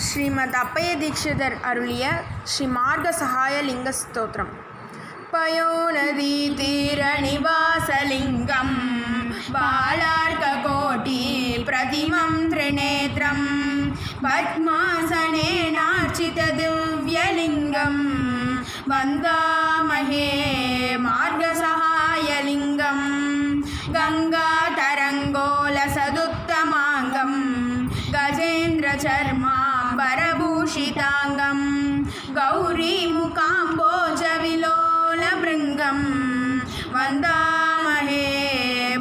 ஸ்ரீமத் அப்பைய தீட்சிதர் அருளிய ஸ்ரீ மார்க சகாய லிங்க ஸ்தோத்திரம். பயோநதி தீர நிவாசலிங்கம் பாலார்ககோட்டி பிரதிமம் திரிநேத்ரம் பத்மாசனேனார்ச்சித திவ்யலிங்கம் வந்தாமஹே மார்கசகாயலிங்கம் गङ्गातरङ्गोलसदुत्तमाङ्गं गजेन्द्रचर्माम्बरभूषिताङ्गं गौरीमुखाम्बोजविलोलभृङ्गं वन्दामहे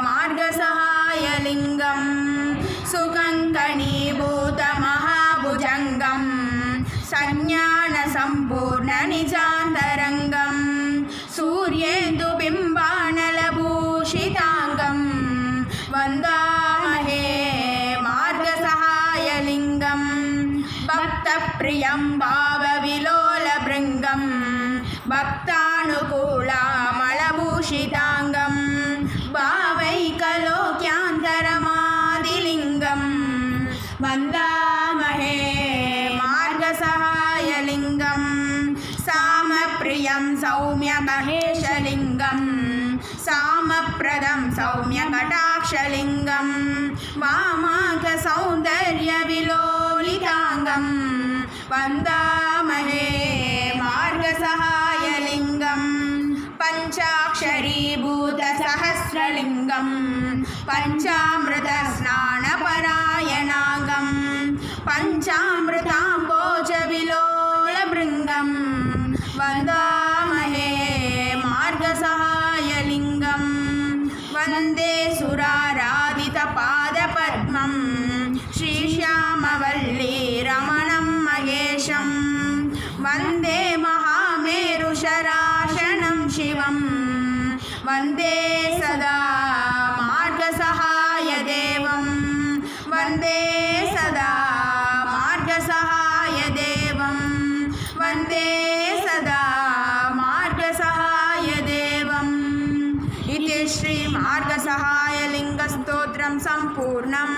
मार्गसहायलिङ्गं सुकङ्कणीभूतमहाभुजङ्गं सज्ञानसम्पूर्णनिजान्तरङ्गं सूर्येन्दुबिम्बानलभूषिताङ्गं वन्दामहे मार्गसहायलिङ्गं भक्तप्रियं भावविलोलभृङ्गं भक्तानुकूलामलभूषिताङ्गं भावैकलोक्यान्तरमादिलिङ्गं वन्दामहे मार्गसहायलिङ्गं सामप्रियं सौम्यमहेशलिङ्गं सामप्रदं सौम्यकटाक्षलिङ्गं वामाकसौन्दर्यविलोलिताङ्गं वन्दामहे मार्गसहायलिङ्गं पञ्चाक्षरीभूतसहस्रलिङ्गं पञ्चामृतस्नानपरायणाङ्गं पञ्चामृताम्बोजविलोलभृङ्गं वन्दामहे मार्गसहायलिङ्गं वन्दे सुराराधितपादपद्मं श्रीश्यामवल्लीरमणं महेशं वन्दे महामेरुशराशनं शिवं वन्दे सदा मार्गसहायदेवं वन्दे सदा मार्गसहायदेवं वन्दे सदा मार्गसहायदेवम् इति श्री मार्गसहायलिङ्गस्तोत्रं सम्पूर्णम्।